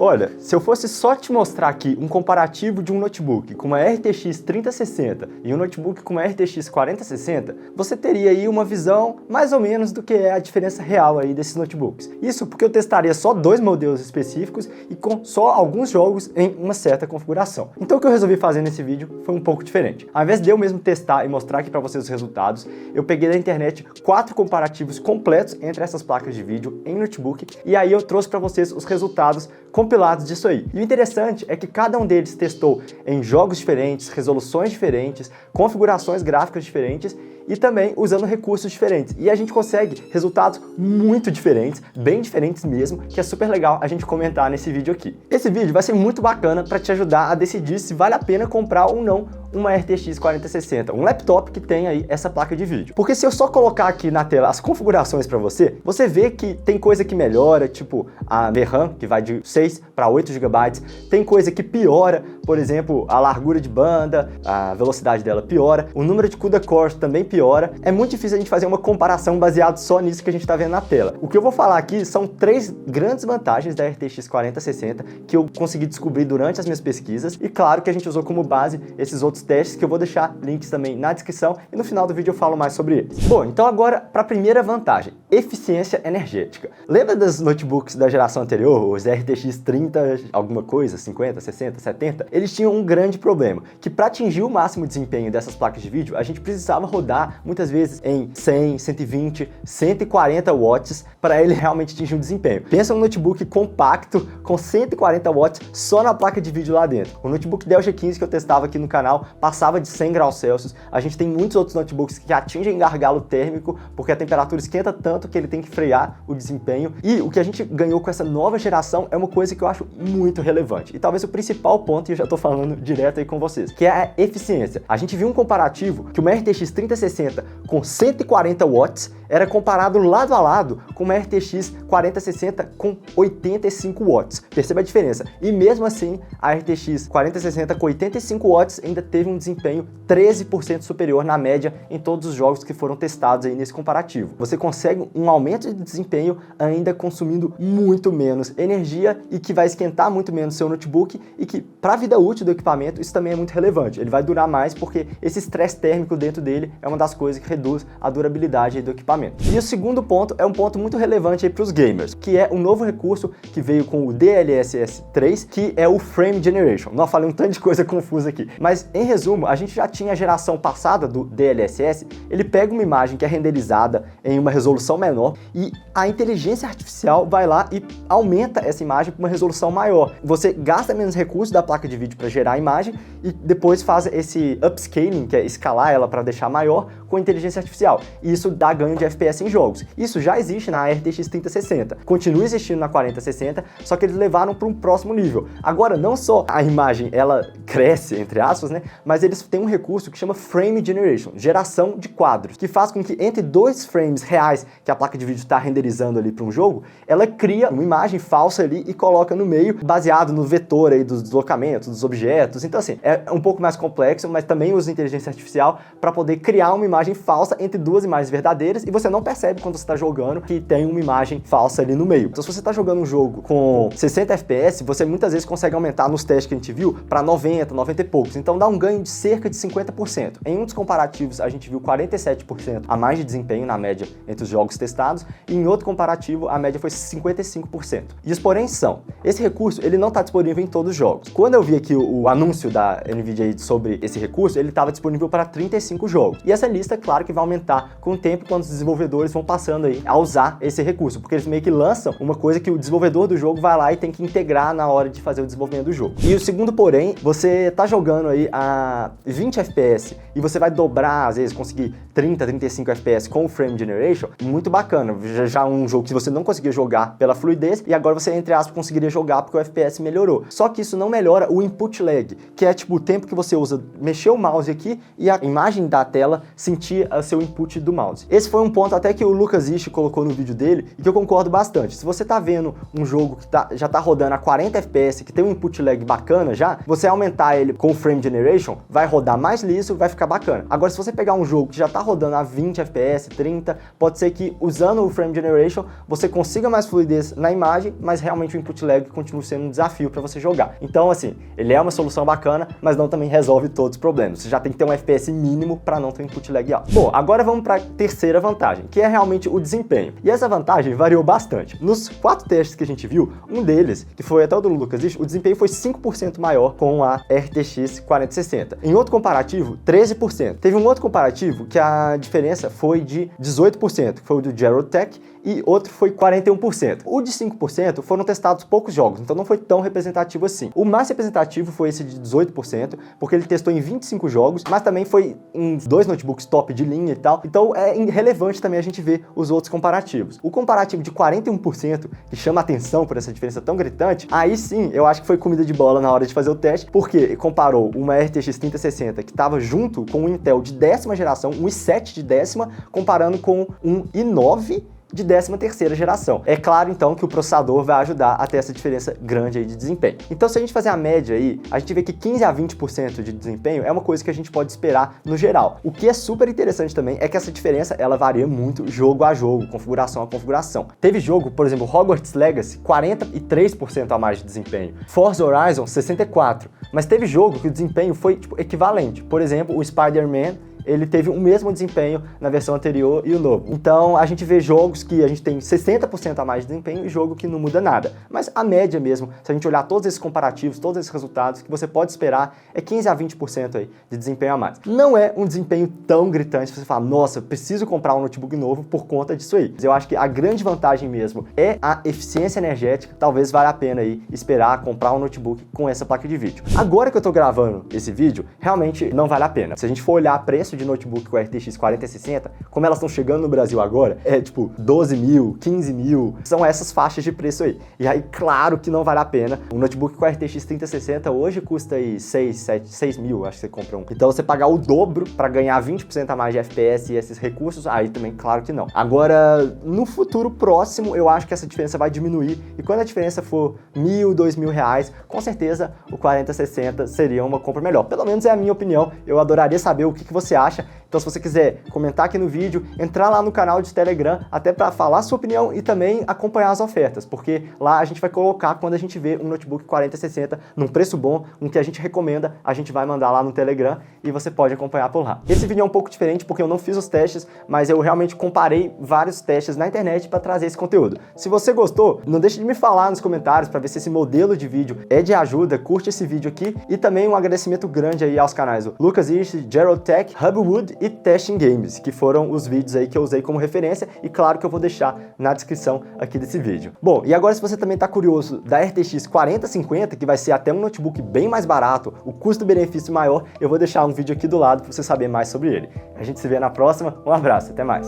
Olha, se eu fosse só te mostrar aqui um comparativo de um notebook com uma RTX 3060 e um notebook com uma RTX 4060, você teria aí uma visão mais ou menos do que é a diferença real aí desses notebooks. Isso porque eu testaria só dois modelos específicos e com só alguns jogos em uma certa configuração. Então o que eu resolvi fazer nesse vídeo foi um pouco diferente. Ao invés de eu mesmo testar e mostrar aqui para vocês os resultados, eu peguei da internet 4 comparativos completos entre essas placas de vídeo em notebook e aí eu trouxe para vocês os resultados compilados disso aí. E o interessante é que cada um deles testou em jogos diferentes, resoluções diferentes, configurações gráficas diferentes e também usando recursos diferentes. E a gente consegue resultados muito diferentes, bem diferentes mesmo, que é super legal a gente comentar nesse vídeo aqui. Esse vídeo vai ser muito bacana para te ajudar a decidir se vale a pena comprar ou não uma RTX 4060, um laptop que tem aí essa placa de vídeo. Porque se eu só colocar aqui na tela as configurações para você, você vê que tem coisa que melhora, tipo a VRAM, que vai de 6 para 8 GB, tem coisa que piora, por exemplo, a largura de banda, a velocidade dela piora, o número de CUDA cores também piora. É muito difícil a gente fazer uma comparação baseado só nisso que a gente está vendo na tela. O que eu vou falar aqui são 3 grandes vantagens da RTX 4060 que eu consegui descobrir durante as minhas pesquisas e claro que a gente usou como base esses outros testes que eu vou deixar links também na descrição e no final do vídeo eu falo mais sobre eles. Bom, então agora para a primeira vantagem, eficiência energética. Lembra dos notebooks da geração anterior, os RTX 30 alguma coisa, 50, 60, 70? Eles tinham um grande problema, que para atingir o máximo desempenho dessas placas de vídeo, a gente precisava rodar muitas vezes em 100, 120, 140 watts para ele realmente atingir um desempenho. Pensa um notebook compacto com 140 watts só na placa de vídeo lá dentro. O notebook Dell G15 que eu testava aqui no canal passava de 100 graus Celsius. A gente tem muitos outros notebooks que atingem gargalo térmico porque a temperatura esquenta tanto que ele tem que frear o desempenho. E o que a gente ganhou com essa nova geração é uma coisa que eu acho muito relevante. E talvez o principal ponto, e eu já tô falando direto aí com vocês, que é a eficiência. A gente viu um comparativo que uma RTX 3060 com 140 watts era comparado lado a lado com uma RTX 4060 com 85 watts. Perceba a diferença. E mesmo assim, a RTX 4060 com 85 watts ainda teve um desempenho 13% superior na média em todos os jogos que foram testados aí nesse comparativo. Você consegue um aumento de desempenho ainda consumindo muito menos energia e que vai esquentar muito menos seu notebook e que para a vida útil do equipamento isso também é muito relevante. Ele vai durar mais porque esse estresse térmico dentro dele é uma das coisas que reduz a durabilidade do equipamento. E o segundo ponto é um ponto muito relevante aí para os gamers, que é um novo recurso que veio com o DLSS 3, que é o Frame Generation. Não falei um tanto de coisa confusa aqui, mas em resumo, a gente já tinha a geração passada do DLSS, ele pega uma imagem que é renderizada em uma resolução menor e a inteligência artificial vai lá e aumenta essa imagem para uma resolução maior. Você gasta menos recursos da placa de vídeo para gerar a imagem e depois faz esse upscaling, que é escalar ela para deixar maior com inteligência artificial. E isso dá ganho de FPS em jogos. Isso já existe na RTX 3060, continua existindo na 4060, só que eles levaram para um próximo nível. Agora, não só a imagem ela cresce, entre aspas, né, mas eles têm um recurso que chama Frame Generation, geração de quadros, que faz com que entre 2 frames reais que a placa de vídeo está renderizando ali para um jogo, ela cria uma imagem falsa ali e coloca no meio, baseado no vetor aí dos deslocamentos, dos objetos. Então assim, é um pouco mais complexo, mas também usa inteligência artificial para poder criar uma imagem falsa entre 2 imagens verdadeiras e você não percebe quando você está jogando que tem uma imagem falsa ali no meio. Então se você está jogando um jogo com 60 FPS, você muitas vezes consegue aumentar nos testes que a gente viu para 90, 90 e poucos. Então dá um ganho de cerca de 50%. Em um dos comparativos a gente viu 47% a mais de desempenho na média entre os jogos testados e em outro comparativo a média foi 55%. E os porém são, esse recurso ele não está disponível em todos os jogos. Quando eu vi aqui o anúncio da NVIDIA sobre esse recurso, ele estava disponível para 35 jogos. E essa lista, claro que vai aumentar com o tempo quando os desenvolvedores vão passando aí a usar esse recurso, porque eles meio que lançam uma coisa que o desenvolvedor do jogo vai lá e tem que integrar na hora de fazer o desenvolvimento do jogo. E o segundo porém, você tá jogando aí a 20 FPS e você vai dobrar, às vezes conseguir 30, 35 FPS com o Frame Generation, muito bacana. Já um jogo que você não conseguia jogar pela fluidez e agora você, entre aspas, conseguiria jogar porque o FPS melhorou. Só que isso não melhora o input lag, que é tipo o tempo que você usa mexer o mouse aqui e a imagem da tela sentir o seu input do mouse. Esse foi um ponto até que o Lucas Ishi colocou no vídeo dele e que eu concordo bastante. Se você tá vendo um jogo que já tá rodando a 40 FPS, que tem um input lag bacana já, você aumentar ele com o Frame Generation, vai rodar mais liso, vai ficar bacana. Agora, se você pegar um jogo que já tá tá rodando a 20 FPS, 30, pode ser que usando o Frame Generation você consiga mais fluidez na imagem, mas realmente o input lag continua sendo um desafio para você jogar. Então, assim, ele é uma solução bacana, mas não também resolve todos os problemas. Você já tem que ter um FPS mínimo para não ter input lag alto. Bom, agora vamos para a terceira vantagem, que é realmente o desempenho. E essa vantagem variou bastante. Nos 4 testes que a gente viu, um deles, que foi até o do Lucas, o desempenho foi 5% maior com a RTX 4060. Em outro comparativo, 13%. Teve um outro comparativo que a diferença foi de 18%, que foi o do Gerotech, e outro foi 41%. O de 5% foram testados poucos jogos, então não foi tão representativo assim. O mais representativo foi esse de 18%, porque ele testou em 25 jogos, mas também foi em 2 notebooks top de linha e tal, então é irrelevante também a gente ver os outros comparativos. O comparativo de 41%, que chama atenção por essa diferença tão gritante, aí sim eu acho que foi comida de bola na hora de fazer o teste, porque comparou uma RTX 3060 que estava junto com um Intel de 10ª geração, um i7 de 10ª, comparando com um i9 de 13ª geração. É claro, então, que o processador vai ajudar a ter essa diferença grande aí de desempenho. Então, se a gente fazer a média aí, a gente vê que 15 a 20% de desempenho é uma coisa que a gente pode esperar no geral. O que é super interessante também é que essa diferença, ela varia muito jogo a jogo, configuração a configuração. Teve jogo, por exemplo, Hogwarts Legacy, 43% a mais de desempenho. Forza Horizon, 64%. Mas teve jogo que o desempenho foi, equivalente. Por exemplo, o Spider-Man, ele teve o mesmo desempenho na versão anterior e o novo. Então, a gente vê jogos que a gente tem 60% a mais de desempenho e jogo que não muda nada. Mas a média mesmo, se a gente olhar todos esses comparativos, todos esses resultados, que você pode esperar é 15 a 20% aí de desempenho a mais. Não é um desempenho tão gritante, você fala, nossa, eu preciso comprar um notebook novo por conta disso aí. Eu acho que a grande vantagem mesmo é a eficiência energética. Talvez valha a pena aí esperar comprar um notebook com essa placa de vídeo. Agora que eu tô gravando esse vídeo, realmente não vale a pena. Se a gente for olhar preço de notebook com RTX 4060, como elas estão chegando no Brasil agora, é tipo 12 mil, 15 mil, são essas faixas de preço aí. E aí, claro que não vale a pena. Um notebook com RTX 3060 hoje custa aí 6 mil, acho que você compra um. Então você pagar o dobro para ganhar 20% a mais de FPS e esses recursos, aí também, claro que não. Agora, no futuro próximo, eu acho que essa diferença vai diminuir, e quando a diferença for R$1.000, R$2.000, com certeza o 4060 seria uma compra melhor. Pelo menos é a minha opinião. Eu adoraria saber o que você acha. Então, se você quiser comentar aqui no vídeo, entrar lá no canal de Telegram, até para falar a sua opinião e também acompanhar as ofertas, porque lá a gente vai colocar quando a gente vê um notebook 4060 num preço bom, um que a gente recomenda, a gente vai mandar lá no Telegram e você pode acompanhar por lá. Esse vídeo é um pouco diferente porque eu não fiz os testes, mas eu realmente comparei vários testes na internet para trazer esse conteúdo. Se você gostou, não deixe de me falar nos comentários para ver se esse modelo de vídeo é de ajuda, curte esse vídeo aqui, e também um agradecimento grande aí aos canais o Lucas Hirsch, Gerotech, Hubwood e Testing Games, que foram os vídeos aí que eu usei como referência, e claro que eu vou deixar na descrição aqui desse vídeo. Bom, e agora se você também está curioso da RTX 4050, que vai ser até um notebook bem mais barato, o custo-benefício maior, eu vou deixar um vídeo aqui do lado para você saber mais sobre ele. A gente se vê na próxima, um abraço, até mais!